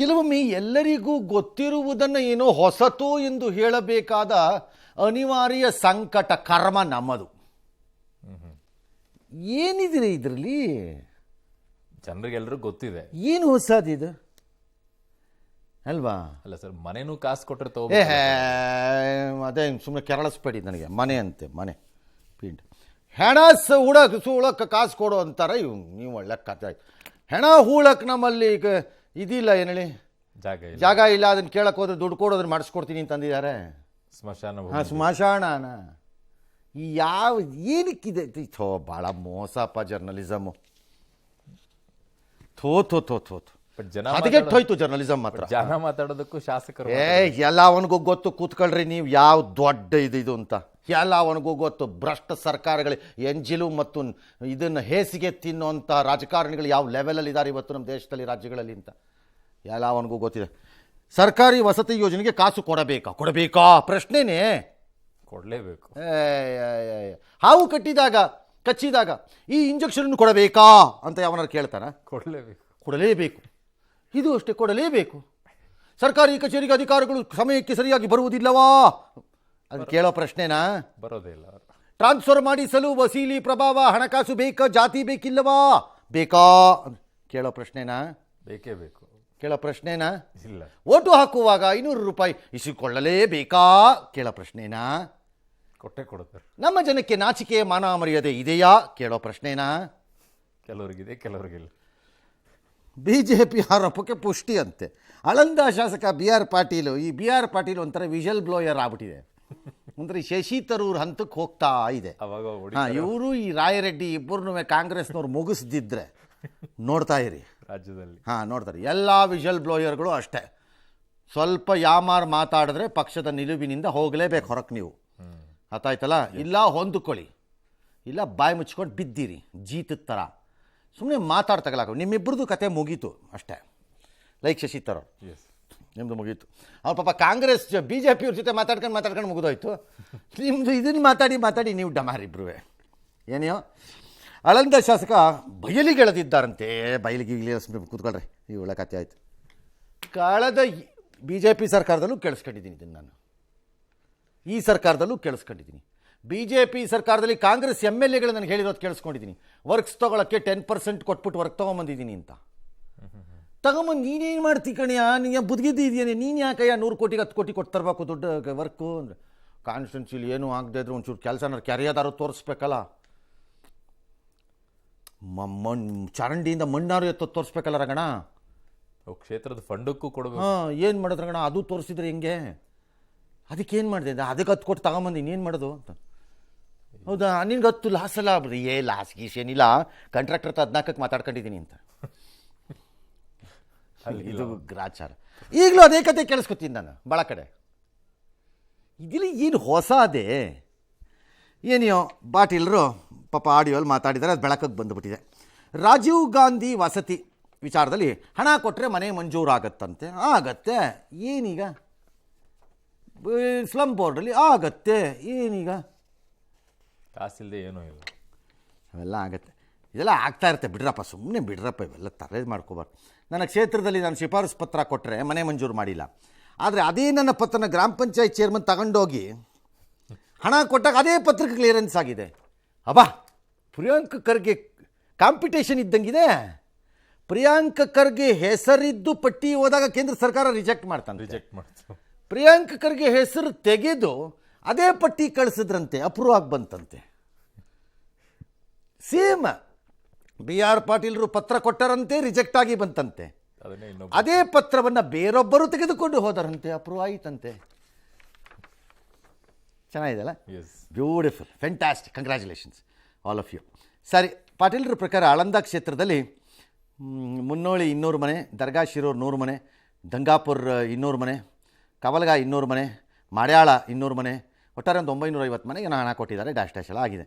ಕೆಲವೊಮ್ಮೆ ಎಲ್ಲರಿಗೂ ಗೊತ್ತಿರುವುದನ್ನು ಏನೋ ಹೊಸತು ಎಂದು ಹೇಳಬೇಕಾದ ಅನಿವಾರ್ಯ ಸಂಕಟ ಕರ್ಮ ನಮ್ಮದು. ಏನಿದೆ ಇದರಲ್ಲಿ? ಜನರಿಗೆಲ್ಲರೂ ಗೊತ್ತಿದೆ. ಏನು ಹೊಸದಿದು ಅಲ್ವಾ? ಅಲ್ಲ ಸರ್, ಮನೆನೂ ಕಾಸು ಕೊಟ್ಟರೆ ಅದೇ ಸುಮ್ಮನೆ ಕೆರಳಿಸ್ಬೇಡಿ ನನಗೆ. ಮನೆ ಅಂತೆ, ಮನೆ ಪಿಂಡ್ ಹೆಣ ಹೂಳಕ್ಕೆ ಕಾಸು ಕೊಡು ಅಂತಾರೆ. ನೀವು ಒಳ್ಳೆ ಕಥೆ ಆಯ್ತು. ಹೆಣ ಹೂಳಕ್ಕೆ ನಮ್ಮಲ್ಲಿ ಈಗ ಇದಿಲ್ಲ, ಏನು ಹೇಳಿ, ಜಾಗ ಇಲ್ಲ. ಅದನ್ನು ಕೇಳಕ್ಕೆ ಹೋದ್ರೆ ದುಡ್ಡು ಕೊಡೋದನ್ನ ಮಾಡಿಸ್ಕೊಡ್ತೀನಿ ಅಂತಂದಿದ್ದಾರೆ. ಸ್ಮಶಾನನ ಯಾವ ಏನಕ್ಕಿದೆ? ಥೋ, ಭಾಳ ಮೋಸಪ್ಪ ಜರ್ನಲಿಸಮು. ಥೋ ಅದಕ್ಕೆ ಹೋಯ್ತು ಜರ್ನಲಿಸಮ್ ಮಾತ್ರ. ಜನ ಮಾತಾಡೋದಕ್ಕೂ ಶಾಸಕರು ಎಲ್ಲ ಅವನಿಗೂ ಗೊತ್ತು. ಕೂತ್ಕೊಳ್ರಿ ನೀವು, ಯಾವ ದೊಡ್ಡ ಇದು ಅಂತ ಎಲ್ಲ ಅವನಿಗೂ ಗೊತ್ತು. ಭ್ರಷ್ಟ ಸರ್ಕಾರಗಳು, ಎಂಜಿಲು ಮತ್ತು ಇದನ್ನು ಹೇಸಿಗೆ ತಿನ್ನುವಂಥ ರಾಜಕಾರಣಿಗಳು ಯಾವ ಲೆವೆಲಲ್ಲಿ ಇದ್ದಾರೆ ಇವತ್ತು ನಮ್ಮ ದೇಶದಲ್ಲಿ, ರಾಜ್ಯಗಳಲ್ಲಿ ಅಂತ ಎಲ್ಲ ಅವನಿಗೂ ಗೊತ್ತಿದೆ. ಸರ್ಕಾರಿ ವಸತಿ ಯೋಜನೆಗೆ ಕಾಸು ಕೊಡಬೇಕಾ ಪ್ರಶ್ನೆನೇ. ಕೊಡಲೇಬೇಕು. ಹಾವು ಕಚ್ಚಿದಾಗ ಈ ಇಂಜೆಕ್ಷನ್ ಕೊಡಬೇಕಾ ಅಂತ ಯಾವನಾರು ಕೇಳ್ತಾರ? ಕೊಡಲೇಬೇಕು. ಇದು ಅಷ್ಟೇ, ಕೊಡಲೇಬೇಕು. ಸರ್ಕಾರಿ ಕಚೇರಿಗೆ ಅಧಿಕಾರಿಗಳು ಸಮಯಕ್ಕೆ ಸರಿಯಾಗಿ ಬರುವುದಿಲ್ಲವಾ? ಅದು ಕೇಳೋ ಪ್ರಶ್ನೆನಾ? ಬರೋದಿಲ್ಲ. ಟ್ರಾನ್ಸ್ಫರ್ ಮಾಡಿಸಲು ವಸೀಲಿ ಪ್ರಭಾವ, ಹಣಕಾಸು ಬೇಕಾ, ಜಾತಿ ಬೇಕಿಲ್ಲವಾ? ಬೇಕಾ ಕೇಳೋ ಪ್ರಶ್ನೆನಾ? ಬೇಕೇ ಬೇಕು. ಕೇಳೋ ಪ್ರಶ್ನೆನಾ? ಇಲ್ಲ. ಓಟು ಹಾಕುವಾಗ 500 ರೂಪಾಯಿ ಇಸಿಕೊಳ್ಳಲೇಬೇಕಾ? ಕೇಳೋ ಪ್ರಶ್ನೆನಾ? ಕೊಡ್ತಾರೆ. ನಮ್ಮ ಜನಕ್ಕೆ ನಾಚಿಕೆ ಮಾನ ಮರ್ಯಾದೆ ಇದೆಯಾ? ಕೇಳೋ ಪ್ರಶ್ನೆನಾ? ಕೆಲವರಿಗಿದೆ, ಕೆಲವರಿಗಿಲ್ಲ. BJP ಆರೋಪಕ್ಕೆ ಪುಷ್ಟಿ ಅಂತೆ. ಆಳಂದ ಶಾಸಕ BR ಪಾಟೀಲ್, ಈ BR ಪಾಟೀಲ್ ಒಂಥರ ವಿಷಲ್ ಬ್ಲೋಯರ್ ಆಗ್ಬಿಟ್ಟಿದೆ. ಅಂದರೆ ಶಶಿ ತರೂರ್ ಹಂತಕ್ಕೆ ಹೋಗ್ತಾ ಇದೆ. ಇವರು ಈ ರಾಯರೆಡ್ಡಿ ಇಬ್ಬರನ್ನೂ ಕಾಂಗ್ರೆಸ್ನವ್ರು ಮುಗಿಸ್ದಿದ್ರೆ ನೋಡ್ತಾ ಇರಿ ರಾಜ್ಯದಲ್ಲಿ. ನೋಡ್ತಾರೆ. ಎಲ್ಲ ವಿಷಲ್ ಬ್ಲೋಯರ್ಗಳು ಅಷ್ಟೇ. ಸ್ವಲ್ಪ ಯಾಮಾರು ಮಾತಾಡಿದ್ರೆ ಪಕ್ಷದ ನಿಲುವಿನಿಂದ ಹೋಗಲೇಬೇಕು ಹೊರಕ್ಕೆ ನೀವು. ಆಯ್ತಲ್ಲ? ಇಲ್ಲ ಹೊಂದ್ಕೊಳ್ಳಿ, ಇಲ್ಲ ಬಾಯಿ ಮುಚ್ಕೊಂಡು ಬಿದ್ದಿರಿ ಜೀತದ ಥರ. ಸುಮ್ಮನೆ ಮಾತಾಡ್ತಗಲಾಕ ನಿಮ್ಮಿಬ್ಬರದು ಕತೆ ಮುಗೀತು ಅಷ್ಟೇ. ಲೈಕ್ ಶಶಿ ತರೂರ್, ನಿಮ್ಮದು ಮುಗೀತು. ಅವ್ರು ಪಾಪ ಕಾಂಗ್ರೆಸ್ BJP ಅವ್ರ ಜೊತೆ ಮಾತಾಡ್ಕೊಂಡು ಮುಗಿದೋಯ್ತು. ನಿಮ್ಮದು ಇದನ್ನು ಮಾತಾಡಿ ನೀವು ಡಮಾರಿಬ್ರು. ಏನೆಯೋ ಆಳಂದ ಶಾಸಕ ಬಯಲಿಗೆಳೆದಿದ್ದಾರಂತೆ. ಬಯಲಿಗೆ ಕೂತ್ಕೊಳ್ರಿ, ಈ ಒಳ್ಳೆ ಕತೆ ಆಯಿತು. ಕಳೆದ BJP ಸರ್ಕಾರದಲ್ಲೂ ಕೇಳಿಸ್ಕೊಂಡಿದ್ದೀನಿ ಇದನ್ನು ನಾನು, ಈ ಸರ್ಕಾರದಲ್ಲೂ ಕೇಳಿಸ್ಕೊಂಡಿದ್ದೀನಿ. BJP ಸರ್ಕಾರದಲ್ಲಿ ಕಾಂಗ್ರೆಸ್ MLAಗಳು ನನಗೆ ಹೇಳಿರೋದು ಕೇಳಿಸ್ಕೊಂಡಿದ್ದೀನಿ. ವರ್ಕ್ಸ್ ತೊಗೊಳಕ್ಕೆ 10% ಕೊಟ್ಬಿಟ್ಟು ವರ್ಕ್ ತೊಗೊಂಬಂದಿದ್ದೀನಿ ಅಂತ. ತಗೊಂಬಂದು ನೀನೇನು ಮಾಡ್ತಿ ಕಣಿಯ, ನೀನು ಬುದ್ಗಿದ್ದಿದೆಯೇ, ನೀನು ಯಾಕಯ್ಯ 100 ಕೋಟಿಗೆ 10 ಕೋಟಿ ಕೊಟ್ಟು ತರಬೇಕು ದುಡ್ಡು ವರ್ಕು ಅಂದರೆ? ಕಾನ್ಸ್ಟಿಟ್ಯೂನ್ಸಿಲಿ ಏನೂ ಆಗದೆ ಇದ್ರೆ ಒಂಚೂರು ಕೆಲಸನ ಕ್ಯಾರಿಯಾದಾರು ತೋರಿಸ್ಬೇಕಲ್ಲ. ಚರಂಡಿಯಿಂದ ಮಣ್ಣಾರು ತೋರಿಸ್ಬೇಕಲ್ಲ ರಂಗಣ. ಕ್ಷೇತ್ರದ ಫಂಡಕ್ಕೂ ಕೊಡಬೇಕು. ಏನು ಮಾಡೋದು ರಂಗಣ? ಅದು ತೋರಿಸಿದ್ರೆ ಹೆಂಗೆ? ಅದಕ್ಕೇನು ಮಾಡಿದೆ? ಅದಕ್ಕೆ 10 ಕೋಟಿ ತಗೊಂಬಂದು ಇನ್ನೇನು ಮಾಡೋದು ಅಂತ. ಹೌದಾ? ನಿನ್ಗೆ 10 ಲಾಸ್ ಅಲ್ಲ? ಲಾಸ್ ಗೀಸ್ ಏನಿಲ್ಲ, ಕಾಂಟ್ರಾಕ್ಟರ್ 14ಕ್ಕೆ ಮಾತಾಡ್ಕೊಂಡಿದ್ದೀನಿ ಅಂತ. ಇದು ಗ್ರಾಚಾರ. ಈಗಲೂ ಅದೇ ಕತೆ ಕೇಳಿಸ್ಕೊತೀನಿ ನಾನು ಭಾಳ ಕಡೆ. ಇದಿಲ್ಲ ಏನು ಹೊಸ ಅದೇ ಏನಿಯೋ. ಪಾಟೀಲರು ಪಾಪ ಆಡಿಯೋಲ್ಲಿ ಮಾತಾಡಿದರೆ ಅದು ಬೆಳಕಿಗೆ ಬಂದುಬಿಟ್ಟಿದೆ. ರಾಜೀವ್ ಗಾಂಧಿ ವಸತಿ ವಿಚಾರದಲ್ಲಿ ಹಣ ಕೊಟ್ಟರೆ ಮನೆ ಮಂಜೂರಾಗತ್ತಂತೆ. ಆಗತ್ತೆ. ಏನೀಗ? ಸ್ಲಮ್ ಬೋರ್ಡಲ್ಲಿ ಆಗತ್ತೆ. ಏನೀಗ? ಕಾಸಿಲ್ಲದೆ ಏನೂ ಇಲ್ಲ. ಅವೆಲ್ಲ ಆಗತ್ತೆ. ಇದೆಲ್ಲ ಆಗ್ತಾ ಇರುತ್ತೆ. ಬಿಡ್ರಪ್ಪ, ಸುಮ್ಮನೆ ಬಿಡ್ರಪ್ಪ, ಇವೆಲ್ಲ ತಲೆ ಮಾಡ್ಕೋಬಾರ್ದು. ನನ್ನ ಕ್ಷೇತ್ರದಲ್ಲಿ ನಾನು ಶಿಫಾರಸು ಪತ್ರ ಕೊಟ್ಟರೆ ಮನೆ ಮಂಜೂರು ಮಾಡಿಲ್ಲ. ಆದರೆ ಅದೇ ನನ್ನ ಪತ್ರನ ಗ್ರಾಮ ಪಂಚಾಯತ್ ಚೇರ್ಮನ್ ತಗೊಂಡೋಗಿ ಹಣ ಕೊಟ್ಟಾಗ ಅದೇ ಪತ್ರಕ್ಕೆ ಕ್ಲಿಯರೆನ್ಸ್ ಆಗಿದೆ. ಅಬ್ಬಾ, ಪ್ರಿಯಾಂಕ್ ಖರ್ಗೆ ಕಾಂಪಿಟೇಷನ್ ಇದ್ದಂಗಿದೆ. ಪ್ರಿಯಾಂಕ್ ಖರ್ಗೆ ಹೆಸರಿದ್ದು ಪಟ್ಟಿ ಹೋದಾಗ ಕೇಂದ್ರ ಸರ್ಕಾರ ರಿಜೆಕ್ಟ್ ಮಾಡ್ತಾನೆ. ಪ್ರಿಯಾಂಕ್ ಖರ್ಗೆ ಹೆಸರು ತೆಗೆದು ಅದೇ ಪಟ್ಟಿ ಕಳಿಸಿದ್ರಂತೆ, ಅಪ್ರೂವ್ ಆಗಿ ಬಂತಂತೆ. ಸೇಮ್ BR ಪಾಟೀಲರು ಪತ್ರ ಕೊಟ್ಟರಂತೆ, ರಿಜೆಕ್ಟ್ ಆಗಿ ಬಂತಂತೆ. ಅದೇ ಪತ್ರವನ್ನು ಬೇರೊಬ್ಬರು ತೆಗೆದುಕೊಂಡು ಹೋದರಂತೆ, ಅಪ್ರೂವ್ ಆಯಿತಂತೆ. ಚೆನ್ನಾಗಿದೆಲ್ಲ? Beautiful, fantastic, congratulations all of you. ಸರಿ, ಪಾಟೀಲರ ಪ್ರಕಾರ ಆಳಂದ ಕ್ಷೇತ್ರದಲ್ಲಿ ಮುನ್ನೋಳಿ 200 ಮನೆ, ದರ್ಗಾ ಶಿರೂರ್ 100 ಮನೆ, ದಂಗಾಪುರ್ 200 ಮನೆ, ಕವಲ್ಗ 200 ಮನೆ, ಮಾಡ್ಯಾಳ 200 ಮನೆ, ಒಟ್ಟಾರೆ ಒಂದು 950 ಮನೆಗೆ ಹಣ ಕೊಟ್ಟಿದ್ದಾರೆ. ಡ್ಯಾಶ್ ಎಲ್ಲ ಆಗಿದೆ.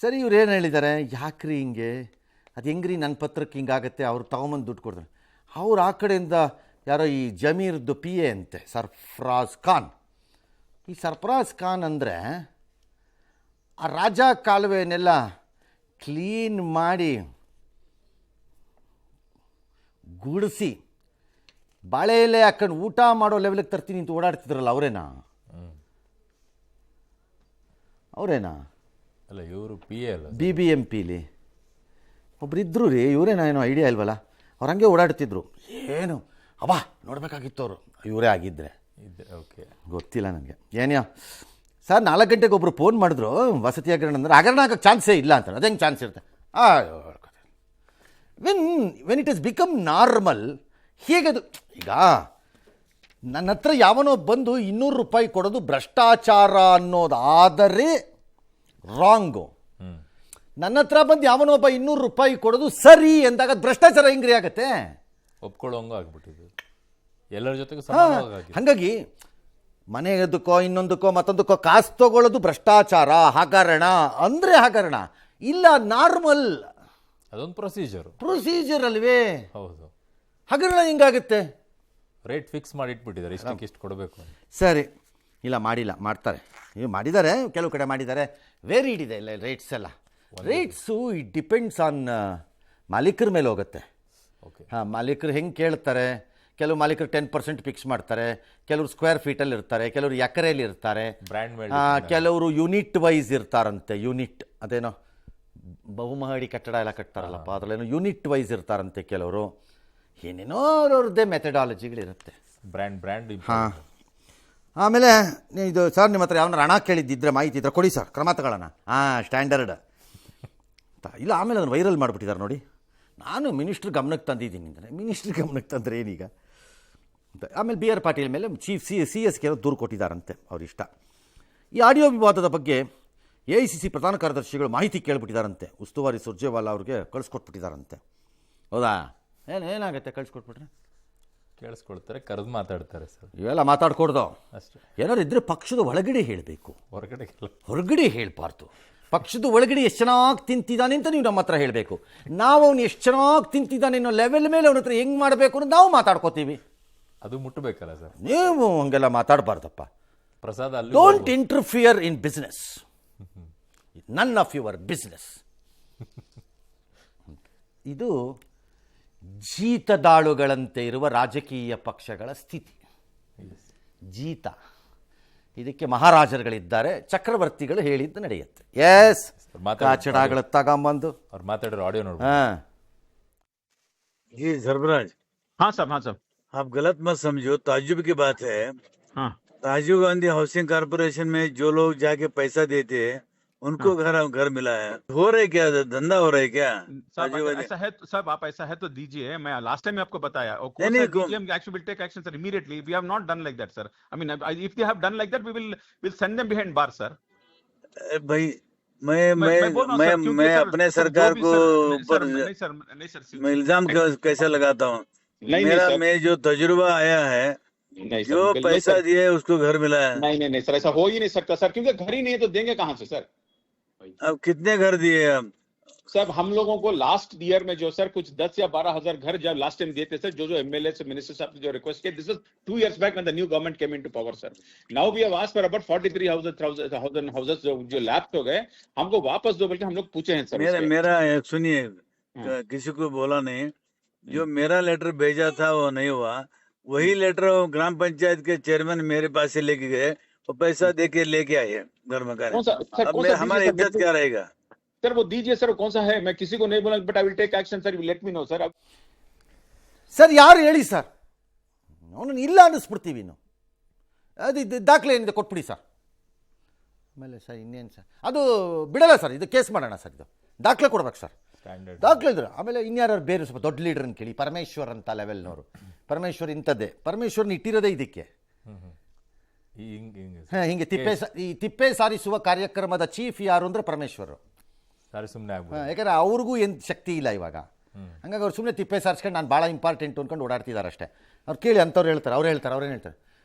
ಸರಿ, ಇವ್ರು ಏನು ಹೇಳಿದ್ದಾರೆ? ಯಾಕ್ರಿ ಹಿಂಗೆ? ಅದು ಹೆಂಗ್ರಿ ನನ್ನ ಪತ್ರಕ್ಕೆ ಹಿಂಗಾಗತ್ತೆ? ಅವ್ರು ತೊಗೊಂಬಂದು ದುಡ್ಡು ಕೊಡ್ತಾರೆ. ಅವ್ರು ಆ ಕಡೆಯಿಂದ ಯಾರೋ ಈ ಜಮೀರ್ದು PA ಅಂತೆ, ಸರ್ಫರಾಜ್ ಖಾನ್. ಈ ಸರ್ಫರಾಜ್ ಖಾನ್ ಅಂದರೆ ಆ ರಾಜ ಕಾಲುವೆನೆಲ್ಲ ಕ್ಲೀನ್ ಮಾಡಿ ಗುಡಿಸಿ ಬಾಳೆ ಎಲೆ ಹಾಕೊಂಡು ಊಟ ಮಾಡೋ ಲೆವೆಲ್ಗೆ ತರ್ತೀನಿ ಅಂತ ಓಡಾಡ್ತಿದ್ರಲ್ಲ ಅವರೇನಾ? ಅವರೇನಾ? ಅಲ್ಲ ಇವರು ಪಿ ಎ ಅಲ್ಲ, BBMPಲಿ ಒಬ್ರು ಇದ್ರು ರೀ, ಇವರೇನಾ? ಏನೋ ಐಡಿಯಾ ಇಲ್ವಲ್ಲ. ಅವ್ರು ಹಂಗೆ ಓಡಾಡ್ತಿದ್ರು. ಏನು ಅಬ್ಬಾ ನೋಡಬೇಕಾಗಿತ್ತು ಅವರು, ಇವರೇ ಆಗಿದ್ದರೆ. ಓಕೆ, ಗೊತ್ತಿಲ್ಲ ನನಗೆ. ಏನ್ಯಾ ಸರ್ 4 ಗಂಟೆಗೆ ಒಬ್ಬರು ಫೋನ್ ಮಾಡಿದ್ರು ವಸತಿ ಹಗರಣ ಅಂದ್ರೆ, ಹಗರಣ ಆಗೋಕ್ಕೆ ಚಾನ್ಸೇ ಇಲ್ಲ ಅಂತ. ಅದು ಹೆಂಗೆ ಚಾನ್ಸ್ ಇರುತ್ತೆ? When it is become normal. ಹೇಗದು? ಈಗ ನನ್ನ ಹತ್ರ ಯಾವನೋ ಬಂದು 200 ರೂಪಾಯಿ ಕೊಡೋದು ಭ್ರಷ್ಟಾಚಾರ ಅನ್ನೋದಾದರೆ ರಾಂಗು. ನನ್ನ ಹತ್ರ ಬಂದು ಯಾವನೋ ಒಬ್ಬ 200 ರೂಪಾಯಿ ಕೊಡೋದು ಸರಿ ಎಂದಾಗ ಅದು ಭ್ರಷ್ಟಾಚಾರ ಹೆಂಗ್ರಿ ಆಗತ್ತೆ? ಒಪ್ಕೊಳ್ಳೋಂಗ ಆಗ್ಬಿಟ್ಟಿದೆ ಎಲ್ಲರ ಜೊತೆಗೂ ಸಮಾನವಾಗಿ. ಹಾಗಾಗಿ ಮನೆಯದಕ್ಕೋ ಇನ್ನೊಂದಕ್ಕೋ ಮತ್ತೊಂದಕ್ಕೋ ಕಾಸು ತಗೊಳ್ಳೋದು ಭ್ರಷ್ಟಾಚಾರ, ಹಗರಣ ಅಂದರೆ ಹಗರಣ ಇಲ್ಲ, ನಾರ್ಮಲ್. ಅದೊಂದು ಪ್ರೊಸೀಜರ್ ಅಲ್ವೇ? ಹೌದು. ಹಗರಣ ಹಿಂಗಾಗುತ್ತೆ. ರೇಟ್ ಫಿಕ್ಸ್ ಮಾಡಿ ಇಟ್ಬಿಟ್ಟಿದ್ದಾರೆ, ಇಷ್ಟು ಕೊಡಬೇಕು. ಸರಿ, ಇಲ್ಲ ಮಾಡಿಲ್ಲ, ಮಾಡ್ತಾರೆ. ನೀವು ಮಾಡಿದ್ದಾರೆ, ಕೆಲವು ಕಡೆ ಮಾಡಿದ್ದಾರೆ. ವೇರಿಡ್ ಇದೆ ಇಲ್ಲ ರೇಟ್ಸ್ ಎಲ್ಲ. ರೇಟ್ಸು ಇಟ್ ಡಿಪೆಂಡ್ಸ್ ಆನ್ ಮಾಲೀಕರ ಮೇಲೆ ಹೋಗುತ್ತೆ. ಓಕೆ, ಹಾಂ, ಮಾಲೀಕರು ಹೆಂಗೆ ಕೇಳ್ತಾರೆ. ಕೆಲವು ಮಾಲೀಕರು 10% ಫಿಕ್ಸ್ ಮಾಡ್ತಾರೆ, ಕೆಲವರು ಸ್ಕ್ವೇರ್ ಫೀಟಲ್ಲಿ ಇರ್ತಾರೆ, ಕೆಲವರು ಎಕರೆಯಲ್ಲಿ ಇರ್ತಾರೆ, ಬ್ರ್ಯಾಂಡ್ ಮೇಲೆ. ಕೆಲವರು ಯೂನಿಟ್ ವೈಸ್ ಇರ್ತಾರಂತೆ. ಯೂನಿಟ್ ಅದೇನೋ ಬಹುಮಹಡಿ ಕಟ್ಟಡ ಎಲ್ಲ ಕಟ್ತಾರಲ್ಲಪ್ಪ, ಅದರಲ್ಲೇನೋ ಯೂನಿಟ್ ವೈಸ್ ಇರ್ತಾರಂತೆ ಕೆಲವರು. ಏನೇನೋ ಅವ್ರದ್ದೇ ಮೆಥಡಾಲಜಿಗಳಿರುತ್ತೆ. ಬ್ರ್ಯಾಂಡ್. ಹಾಂ, ಆಮೇಲೆ ಇದು ಸರ್ ನಿಮ್ಮ ಹತ್ರ ಯಾವನಾರು ಹಣ ಕೇಳಿದ್ದಿದ್ರೆ ಮಾಹಿತಿ ಇದ್ರೆ ಕೊಡಿ ಸರ್, ಕ್ರಮ ತಗೊಳ್ಳೋಣ. ಸ್ಟ್ಯಾಂಡರ್ಡ್ ಇಲ್ಲ. ಆಮೇಲೆ ಅದನ್ನು ವೈರಲ್ ಮಾಡಿಬಿಟ್ಟಿದ್ದಾರೆ ನೋಡಿ. ನಾನು ಮಿನಿಸ್ಟ್ರ್ ಗಮನಕ್ಕೆ ತಂದಿದ್ದೀನಿ ಅಂದರೆ, ಮಿನಿಸ್ಟ್ರ್ ಗಮನಕ್ಕೆ ತಂದರೆ ಏನೀಗ ಅಂತ. ಆಮೇಲೆ BR ಪಾಟೀಲ್ ಮೇಲೆ ಚೀಫ್ CS ಗೆ ದೂರು ಕೊಟ್ಟಿದ್ದಾರಂತೆ, ಅವ್ರಿಷ್ಟ. ಈ ಆಡಿಯೋ ವಿವಾದದ ಬಗ್ಗೆ AICC ಪ್ರಧಾನ ಕಾರ್ಯದರ್ಶಿಗಳು ಮಾಹಿತಿ ಕೇಳಿಬಿಟ್ಟಿದ್ದಾರಂತೆ. ಉಸ್ತುವಾರಿ ಸುರ್ಜೇವಾಲಾ ಅವ್ರಿಗೆ ಕಳಿಸ್ಕೊಟ್ಬಿಟ್ಟಿದ್ದಾರಂತೆ. ಹೌದಾ? ಏನಾಗುತ್ತೆ ಕಳಿಸ್ಕೊಟ್ಬಿಟ್ರೆ? ಕೇಳಿಸ್ಕೊಳ್ತಾರೆ, ಕರೆದು ಮಾತಾಡ್ತಾರೆ ಸರ್. ಇವೆಲ್ಲ ಮಾತಾಡ್ಕೊಡ್ದು ಅಷ್ಟೇ. ಏನಾದ್ರು ಇದ್ದರೆ ಪಕ್ಷದ ಒಳಗಡೆ ಹೇಳಬೇಕು, ಹೊರಗಡೆ ಹೇಳಬಾರ್ದು. ಪಕ್ಷದ ಒಳಗಡೆ ಎಷ್ಟು ಚೆನ್ನಾಗಿ ತಿಂತಿದ್ದಾನೆ ಅಂತ ನೀವು ನಮ್ಮ ಹತ್ರ ಹೇಳಬೇಕು. ನಾವು ಅವ್ನು ಎಷ್ಟು ಚೆನ್ನಾಗಿ ತಿಂತಿದ್ದಾನೆ ಅನ್ನೋ ಲೆವೆಲ್ ಮೇಲೆ ಅವನ ಹತ್ರ ಹೆಂಗೆ ಮಾಡಬೇಕು ಅನ್ನೋದು ನಾವು ಮಾತಾಡ್ಕೋತೀವಿ. ಅದು ಮುಟ್ಟಬೇಕಲ್ಲ ಸರ್? ನೀವು ಹಂಗೆಲ್ಲ ಮಾತಾಡಬಾರ್ದಪ್ಪ. Prasad, don't interfere in business, none of your business. ಇದು ಜೀತದಾಳುಗಳಂತೆ ಇರುವ ರಾಜಕೀಯ ಪಕ್ಷಗಳ ಸ್ಥಿತಿ. ಜೀತ, ಇದಕ್ಕೆ ಮಹಾರಾಜರುಗಳಿದ್ದಾರೆ, ಚಕ್ರವರ್ತಿಗಳು ಹೇಳಿದ್ದು ನಡೆಯುತ್ತೆ. ಎಸ್, ಕಾಚಡಾಗಳ ತಗೊಂಬಂದು ಅವ್ರು ಮಾತಾಡಿರೋ ಆಡಿಯೋ ನೋಡಿ. जी सर्फराज। हाँ साहब आप गलत मत समझो, ताज्जुब की बात है। हाँ राजीव गांधी हाउसिंग कारपोरेशन में जो लोग जाके पैसा देते हैं उनको घर मिला है। हो रहा है क्या, धंधा हो रहा है क्या? साहब ऐसा है तो साहब, आप ऐसा है तो दीजिए। मैं लास्ट टाइम आपको बताया, और action will take action sir immediately. We have not done like that sir. I mean if they have done like that we will send them behind bar sir. भाई मैं अपने सरकार को ऊपर मैं इल्जाम कैसे लगाता हूँ? मैं जो तजुर्बा आया है, जो पैसा दिया है उसको घर मिला है। नहीं सर, ऐसा हो ही नहीं सकता सर, क्योंकि घर ही नहीं है तो देंगे कहाँ से सर? अब कितने घर दिए अब? सर हम लोगों को लास्ट ईयर में जो सर कुछ 10 या 12 हजार घर जब लास्ट टाइम दिए थे सर, जो MLA से मिनिस्टर साहब ने जो रिक्वेस्ट किया, this is 2 years back when the new government came into power sir. Now we have asked for about 43,000 houses जो लैप्स हो गए, हमको वापस दो, बल्कि हम लोग पूछे हैं सर। मेरा सुनिए, किसी को बोला नहीं, जो मेरा लेटर भेजा था वो नहीं हुआ। वही लेटर ग्राम पंचायत के चेयरमैन मेरे पास से लेके गए, वो पैसा देके लेके आए घर में। हमारी इज्जत क्या रहेगा सर? वो दीजिए सर, कौन सा है? मैं किसी को नहीं बोला, but I will take action sir, let me know sir. Sir ಯಾರು ಹೇಳಿ ಸರ್, ಅವನನ್ನು ಇಲ್ಲ ಅನ್ನಿಸ್ಬಿಡ್ತೀವಿ ನಾವು. ಅದು ಇದು ದಾಖಲೆ ಏನಿದೆ ಕೊಟ್ಬಿಡಿ ಸರ್. ಆಮೇಲೆ ಸರ್ ಇನ್ನೇನು ಸರ್, ಅದು ಬಿಡಲ್ಲ ಸರ್, ಇದು ಕೇಸ್ ಮಾಡೋಣ ಸರ್. ಇದು ದಾಖಲೆ ಕೊಡ್ಬೇಕು ಸರ್, ದಾಖಲೆ ಇದ್ರೆ. ಆಮೇಲೆ ಇನ್ಯಾರು ಬೇರೆ ಸ್ವಲ್ಪ ದೊಡ್ಡ ಲೀಡರ್ನ ಕೇಳಿ, ಪರಮೇಶ್ವರ್ ಅಂತ ಲೆವೆಲ್ನವರು. ಪರಮೇಶ್ವರ್ ಇಂಥದ್ದೇ, ಪರಮೇಶ್ವರ್ನ ಇಟ್ಟಿರೋದೇ ಇದಕ್ಕೆ. ಹಿಂಗೆ ತಿಪ್ಪೆ ಸಾರಿಸುವ ಕಾರ್ಯಕ್ರಮದ ಚೀಫ್ ಯಾರು ಅಂದರೆ ಪರಮೇಶ್ವರು. ಯಾಕಂದರೆ ಅವ್ರಿಗೂ ಏನು ಶಕ್ತಿ ಇಲ್ಲ ಇವಾಗ. ಹಂಗಾಗಿ ಅವ್ರು ಸುಮ್ಮನೆ ತಿಪ್ಪೆ ಸಾರಿಸ್ಕೊಂಡು ನಾನು ಭಾಳ ಇಂಪಾರ್ಟೆಂಟ್ ಅಂದ್ಕೊಂಡು ಓಡಾಡ್ತಿದ್ದಾರೆ ಅಷ್ಟೇ. ಅವ್ರು ಕೇಳಿ ಅಂಥವ್ರು ಹೇಳ್ತಾರೆ, ಅವ್ರೇನು ಹೇಳ್ತಾರೆ,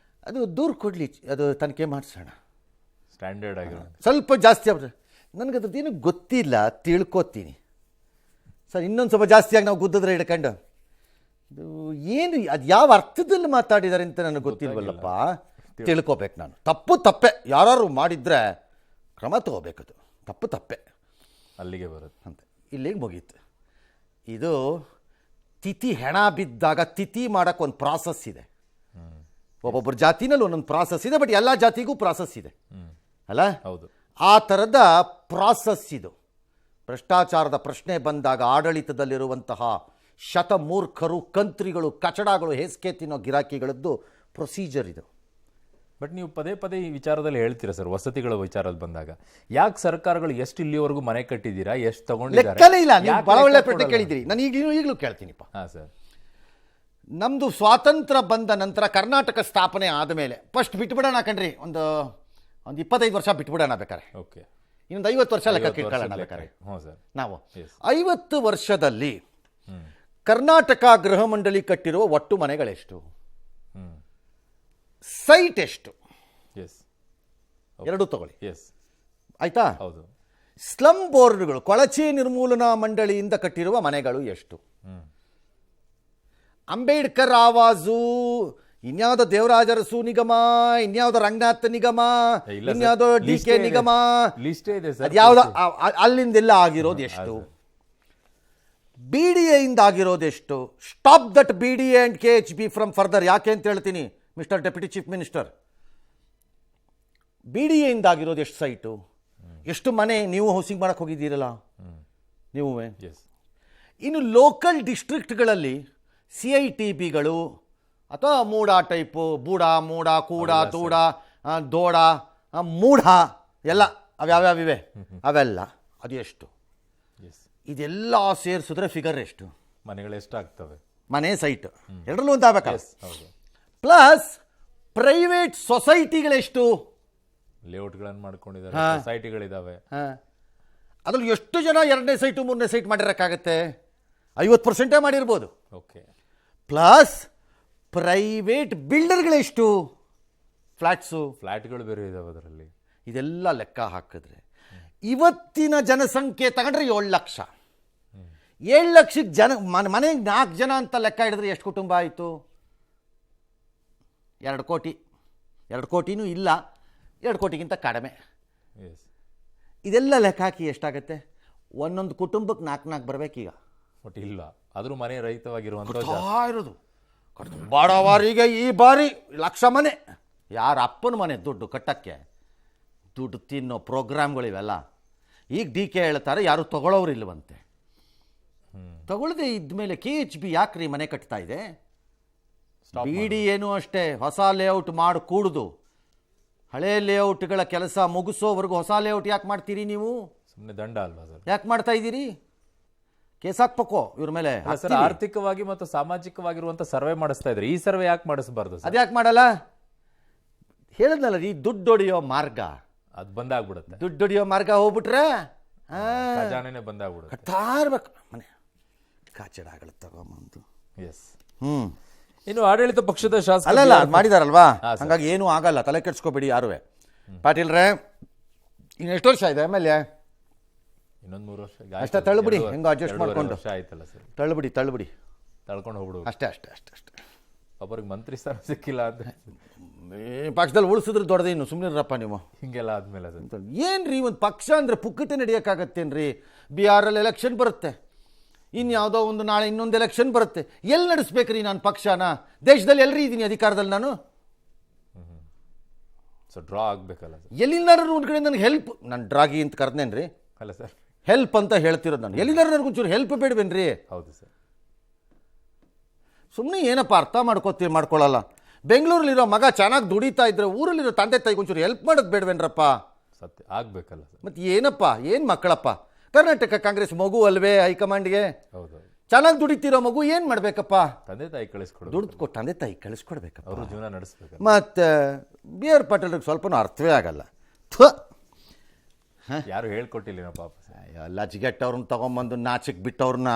ಅದು ದೂರು ಕೊಡಲಿ, ಅದು ತನಿಖೆ ಮಾಡಿಸೋಣ. ಸ್ಟ್ಯಾಂಡರ್ಡ್ ಆಗಿ ಸ್ವಲ್ಪ ಜಾಸ್ತಿ ಆಗ್ಬಿಟ್ರೆ ನನಗೆ ಅದ್ರದ್ದು ಏನೂ ಗೊತ್ತಿಲ್ಲ, ತಿಳ್ಕೊತೀನಿ ಸರ್. ಇನ್ನೊಂದು ಸ್ವಲ್ಪ ಜಾಸ್ತಿಯಾಗಿ ನಾವು ಗುದ್ದಿದ್ರೆ ಹಿಡ್ಕೊಂಡು ಇದು ಏನು, ಅದು ಯಾವ ಅರ್ಥದಲ್ಲಿ ಮಾತಾಡಿದ್ದಾರೆ ಅಂತ ನನಗೆ ಗೊತ್ತಿಲ್ವಲ್ಲಪ್ಪ. ತಿಳ್ಕೊಬೇಕು ನಾನು. ತಪ್ಪೆ ಯಾರು ಮಾಡಿದರೆ ಕ್ರಮ ತಗೋಬೇಕದು. ತಪ್ಪೆ ಅಲ್ಲಿಗೆ ಬರುತ್ತೆ ಅಂತ ಇಲ್ಲಿಗೆ ಮುಗೀತು. ಇದು ತಿಥಿ ಹೆಣ ಬಿದ್ದಾಗ ತಿಥಿ ಮಾಡೋಕ್ಕೆ ಒಂದು ಪ್ರಾಸೆಸ್ ಇದೆ. ಒಬ್ಬೊಬ್ಬರ ಜಾತಿನಲ್ಲಿ ಒಂದೊಂದು ಪ್ರಾಸೆಸ್ ಇದೆ, ಬಟ್ ಎಲ್ಲ ಜಾತಿಗೂ ಪ್ರಾಸೆಸ್ ಇದೆ ಅಲ್ಲ. ಹೌದು. ಆ ಥರದ ಪ್ರಾಸೆಸ್ ಇದು. ಭ್ರಷ್ಟಾಚಾರದ ಪ್ರಶ್ನೆ ಬಂದಾಗ ಆಡಳಿತದಲ್ಲಿರುವಂತಹ ಶತಮೂರ್ಖರು, ಕಂತ್ರಿಗಳು, ಕಚಡಗಳು, ಹೇಸಿಗೆ ತಿನ್ನೋ ಗಿರಾಕಿಗಳದ್ದು ಪ್ರೊಸೀಜರ್ ಇದು. ಬಟ್ ನೀವು ಪದೇ ಪದೇ ಈ ವಿಚಾರದಲ್ಲಿ ಹೇಳ್ತೀರಾ ಸರ್, ವಸತಿಗಳ ವಿಚಾರದಲ್ಲಿ ಬಂದಾಗ ಯಾಕೆ ಸರ್ಕಾರಗಳು ಎಷ್ಟು ಇಲ್ಲಿವರೆಗೂ ಮನೆ ಕಟ್ಟಿದ್ದೀರಾ, ಎಷ್ಟು ತಗೊಂಡಿದ್ದಾರೆ? ಲೆಕ್ಕನೇ ಇಲ್ಲ. ನೀವು ಭಾಳ ಒಳ್ಳೆ ಪ್ರಶ್ನೆ ಕೇಳಿದ್ದೀರಿ. ನಾನು ಈಗಲೂ ಕೇಳ್ತೀನಿಪ್ಪ. ಹಾಂ ಸರ್. ನಮ್ಮದು ಸ್ವಾತಂತ್ರ್ಯ ಬಂದ ನಂತರ ಕರ್ನಾಟಕ ಸ್ಥಾಪನೆ ಆದಮೇಲೆ ಫಸ್ಟ್ ಬಿಟ್ಬಿಡೋಣ ಕಣ್ರಿ, ಒಂದು 25 ವರ್ಷ ಬಿಟ್ಬಿಡೋಣ ಬೇಕಾರೆ, ಓಕೆ, ಇನ್ನೊಂದು 50 ವರ್ಷ ಲೆಕ್ಕ ಇಟ್ಕೊಳ್ಳೋಣ ಬೇಕಾರೆ. ಹ್ಞೂ ಸರ್. ನಾವು 50 ವರ್ಷದಲ್ಲಿ ಕರ್ನಾಟಕ ಗೃಹ ಮಂಡಳಿ ಕಟ್ಟಿರುವ ಒಟ್ಟು ಮನೆಗಳೆಷ್ಟು, ಸೈಟ್ ಎಷ್ಟು, ಎಸ್, ಎರಡೂ ತಗೊಳ್ಳಿ. ಎಸ್, ಆಯ್ತಾ? ಹೌದು. ಸ್ಲಮ್ ಬೋರ್ಡ್ಗಳು, ಕೊಳಚೆ ನಿರ್ಮೂಲನಾ ಮಂಡಳಿಯಿಂದ ಕಟ್ಟಿರುವ ಮನೆಗಳು ಎಷ್ಟು, ಅಂಬೇಡ್ಕರ್ ಆವಾಜು, ಇನ್ಯಾವುದೋ ದೇವರಾಜ ಅರಸು ನಿಗಮ, ಇನ್ಯಾವುದೋ ರಂಗನಾಥ ನಿಗಮ, ಇನ್ಯಾವುದೋ DK ನಿಗಮ, ಲಿಸ್ಟೇ ಇದೆ ಸರ್. ಯಾವ್ದೋ ಅಲ್ಲಿಂದೆಲ್ಲ ಆಗಿರೋದು ಎಷ್ಟು, BDA ಇಂದ ಆಗಿರೋದು ಎಷ್ಟು. Stop that BDA and KHB from further. ಯಾಕೆ ಅಂತ ಹೇಳ್ತೀನಿ mister deputy chief minister. BDA ಇಂದ ಆಗಿರೋದು ಎಷ್ಟು ಸೈಟು, ಎಷ್ಟು ಮನೆ ನೀವು ಹೌಸಿಂಗ್ ಮಾಡಕ್ಕೆ ಹೋಗಿದ್ದೀರಲ್ಲ ನೀವು. ಇನ್ನು ಲೋಕಲ್ ಡಿಸ್ಟ್ರಿಕ್ಟ್ಗಳಲ್ಲಿ CITBಗಳು ಅಥವಾ ಮೂಡ ಟೈಪು, ಬೂಡ, ಮೂಡ, ಕೂಡ, ತೂಡ, ದೋಡ, ಮೂಢ ಎಲ್ಲ ಅವ್ಯಾವ್ಯಾವಿವೆ ಅವೆಲ್ಲ ಅದು ಎಷ್ಟು, ಇದೆಲ್ಲ ಸೇರಿಸಿದ್ರೆ ಫಿಗರ್ ಎಷ್ಟು, ಮನೆಗಳು ಎಷ್ಟಾಗ್ತವೆ, ಮನೆ ಸೈಟ್ ಎರಡರಲ್ಲೂ ಅಂತ ಆಗ್ಬೇಕಲ್ಲ. ಹೌದು. ಪ್ಲಸ್ ಪ್ರೈವೇಟ್ ಸೊಸೈಟಿಗಳೆಷ್ಟು, ಲೇಔಟ್ಗಳನ್ನು ಮಾಡ್ಕೊಂಡಿದ್ದಾರೆ, ಸೊಸೈಟಿಗಳಿದ್ದಾವೆ. ಅದ್ರಲ್ಲಿ ಎಷ್ಟು ಜನ 2ನೇ ಸೈಟು 3ನೇ ಸೈಟ್ ಮಾಡಿರೋಕ್ಕಾಗತ್ತೆ? 50% ಮಾಡಿರ್ಬೋದು. ಓಕೆ. ಪ್ಲಸ್ ಪ್ರೈವೇಟ್ ಬಿಲ್ಡರ್ಗಳೆಷ್ಟು, ಫ್ಲಾಟ್ಗಳು ಬೇರೆ ಇದಾವೆ ಅದರಲ್ಲಿ. ಇದೆಲ್ಲ ಲೆಕ್ಕ ಹಾಕಿದ್ರೆ ಇವತ್ತಿನ ಜನಸಂಖ್ಯೆ ತಗೊಂಡ್ರೆ 7 ಲಕ್ಷ. 7 ಲಕ್ಷಕ್ಕೆ ಜನ ಮನೆಗೆ 4 ಜನ ಅಂತ ಲೆಕ್ಕ ಹಿಡಿದ್ರೆ ಎಷ್ಟು ಕುಟುಂಬ ಆಯಿತು? 2 ಕೋಟಿ. 2 ಕೋಟಿನೂ ಇಲ್ಲ, 2 ಕೋಟಿಗಿಂತ ಕಡಿಮೆ. ಇದೆಲ್ಲ ಲೆಕ್ಕ ಹಾಕಿ ಎಷ್ಟಾಗತ್ತೆ? ಒಂದೊಂದು ಕುಟುಂಬಕ್ಕೆ 4 ಬರಬೇಕೀಗ. ಒಟ್ಟು ಇಲ್ಲ, ಆದರೂ ಮನೆ ರಹಿತವಾಗಿರುವಂಥ ಇರೋದು ಬಡವರಿಗೆ ಈ ಬಾರಿ 1 ಲಕ್ಷ ಮನೆ. ಯಾರ ಅಪ್ಪನ ಮನೆ ದುಡ್ಡು ಕಟ್ಟಕ್ಕೆ, ದುಡ್ಡು ತಿನ್ನೋ ಪ್ರೋಗ್ರಾಮ್ಗಳಿವೆಲ್ಲ. ಈಗ DK ಹೇಳ್ತಾರೆ ಯಾರು ತಗೊಳ್ಳೋರು ಇಲ್ಲವಂತೆ. ತಗೊಳ್ಳದೆ ಇದ್ಮೇಲೆ KHB ಯಾಕ್ರಿ ಮನೆ ಕಟ್ತಾ ಇದೆ? BDA ಅಷ್ಟೇ, ಹೊಸ ಲೇಔಟ್ ಮಾಡಿ ಕೂಡುದು. ಹಳೆ ಲೇಔಟ್ಗಳ ಕೆಲಸ ಮುಗಿಸೋವರೆಗೂ ಹೊಸ ಲೇಔಟ್ ಯಾಕೆ ಮಾಡ್ತೀರಿ ನೀವು? ಸುಮ್ಮನೆ ದಂಡ ಅಲ್ವಾ ಸರ್? ಯಾಕೆ ಮಾಡ್ತಾ ಇದ್ದೀರಿ? ಕೇಸ್ ಹಾಕ್ಬೇಕು ಇವ್ರ ಮೇಲೆ. ಸರ್, ಆರ್ಥಿಕವಾಗಿ ಮತ್ತು ಸಾಮಾಜಿಕವಾಗಿರುವಂಥ ಸರ್ವೆ ಮಾಡಿಸ್ತಾ ಇದ್ರೆ ಈ ಸರ್ವೆ ಯಾಕೆ ಮಾಡಿಸಬಾರ್ದು? ಅದ್ಯಾಕೆ ಮಾಡಲ್ಲ? ಹೇಳಿದ್ನಲ್ಲ ರೀ, ದುಡ್ಡು ಹೊಡಿಯೋ ಮಾರ್ಗ ಅದು ಬಂದಾಗ್ಬಿಡುತ್ತೆ. ದುಡ್ಡು ಹೊಡಿಯೋ ಮಾರ್ಗ ಹೋಗ್ಬಿಟ್ರೆ ಖಜಾನೆನೇ ಬಂದಾಗ್ಬಿಡುತ್ತೆ. ಕಟ್ತಾ ಇರ್ಬೇಕು ಮನೆ ಕಾಚಡಗಳು ತಗೊಂಬಂದು. ಎಸ್. ಇನ್ನು ಆಡಳಿತ ಪಕ್ಷದ ಶಾಸಕ ಅಲ್ಲ ಮಾಡಿದಾರಲ್ವಾ, ಹಂಗಾಗಿ ಏನೂ ಆಗಲ್ಲ, ತಲೆ ಕೆಡ್ಸ್ಕೊಬೇಡಿ ಯಾರುವೆ. ಪಾಟೀಲ್ರೇ, ಇನ್ನು ಎಷ್ಟು ವರ್ಷ ಇದೆ ಆಮೇಲೆ? ಇನ್ನೊಂದು 3 ವರ್ಷ ಅಷ್ಟೇ. ತಳ್ಳುಬಿಡಿ, ಹೆಂಗೋ ಅಡ್ಜಸ್ಟ್ ಮಾಡ್ಕೊಂಡು ಆಯ್ತಲ್ಲ ಸರ್. ತಳ್ಳುಬಿಡಿ ತಳ್ಕೊಂಡು ಹೋಗ್ಬಿಡು. ಅಷ್ಟೇ. ಒಬ್ಬರಿಗೆ ಮಂತ್ರಿ ಸ್ಥಾನ ಸಿಕ್ಕಿಲ್ಲ ಅಂತ ಪಕ್ಷದಲ್ಲಿ ಉಳಿಸಿದ್ರೆ ದೊಡ್ಡದೇನು, ಸುಮ್ಮನಿರಪ್ಪ ನೀವು. ಹಿಂಗೆಲ್ಲ ಆದ್ಮೇಲೆ ಏನ್ರಿ, ಒಂದು ಪಕ್ಷ ಅಂದರೆ ಪುಕ್ಕಟೆ ನಡೆಯೋಕ್ಕಾಗತ್ತೇನ್ರಿ? ಬಿಹಾರಲ್ಲಿ ಎಲೆಕ್ಷನ್ ಬರುತ್ತೆ, ಇನ್ಯಾವುದೋ ಒಂದು ನಾಳೆ ಇನ್ನೊಂದು ಎಲೆಕ್ಷನ್ ಬರುತ್ತೆ. ಎಲ್ಲಿ ನಡೆಸ್ಬೇಕ್ರಿ ನಾನು ಪಕ್ಷನ? ದೇಶದಲ್ಲಿ ಎಲ್ಲರೂ ಇದ್ದೀನಿ ಅಧಿಕಾರದಲ್ಲಿ ನಾನು. ಸೊ ಡ್ರಾ ಆಗಬೇಕಲ್ಲ ಸರ್. ಎಲ್ಲಿಂದಾರು ಒಂದು ಕಡೆ ನನಗೆ ಹೆಲ್ಪ್, ನಾನು ಡ್ರಾಗಿ ಅಂತ ಕರೆದೇನ್ರಿ? ಅಲ್ಲ ಸರ್, ಹೆಲ್ಪ್ ಅಂತ ಹೇಳ್ತಿರೋದು ನಾನು. ಎಲ್ಲಿಂದಾರು ನನಗೊಂಚೂರು ಹೆಲ್ಪ್ ಬೇಡವೇನ್ರಿ? ಹೌದು ಸರ್. ಸುಮ್ಮನೆ ಏನಪ್ಪ ಅರ್ಥ ಮಾಡ್ಕೊಳ್ಳಲ್ಲ. ಬೆಂಗಳೂರಲ್ಲಿರೋ ಮಗ ಚೆನ್ನಾಗಿ ದುಡಿತಾ ಇದ್ರೆ ಊರಲ್ಲಿರೋ ತಂದೆ ತಾಯಿಗೆ ಒಂಚೂರು ಹೆಲ್ಪ್ ಮಾಡೋದು ಬೇಡವೇನ್ರಪ್ಪ? ಸತ್ಯ ಆಗ್ಬೇಕಲ್ಲ ಸರ್. ಮತ್ತು ಏನಪ್ಪ, ಏನು ಮಕ್ಕಳಪ್ಪ? ಕರ್ನಾಟಕ ಕಾಂಗ್ರೆಸ್ ಮಗು ಅಲ್ವೇ ಹೈಕಮಾಂಡ್ಗೆ? ಹೌದು. ಚೆನ್ನಾಗಿ ದುಡಿತಿರೋ ಮಗು ಏನು ಮಾಡಬೇಕಪ್ಪ? ತಂದೆ ತಾಯಿ ಕಳಿಸ್ಕೊಡು, ದುಡ್ಡು ಕೊಟ್ಟು ತಂದೆ ತಾಯಿ ಕಳಿಸ್ಕೊಡ್ಬೇಕಪ್ಪ, ಅವರು ಜೀವನ ನಡೆಸ್ಬೇಕು. ಮತ್ತು BR ಪಾಟೀಲ್ರಿಗೆ ಸ್ವಲ್ಪನೂ ಅರ್ಥವೇ ಆಗಲ್ಲ. ಯಾರು ಹೇಳ್ಕೊಟ್ಟಿಲ್ಲ ಪಾಪ. ಎಲ್ಲ ಜಿಗೆಟ್ಟವ್ರನ್ನ ತೊಗೊಂಬಂದು ನಾಚಿಕ್ ಬಿಟ್ಟವ್ರನ್ನ.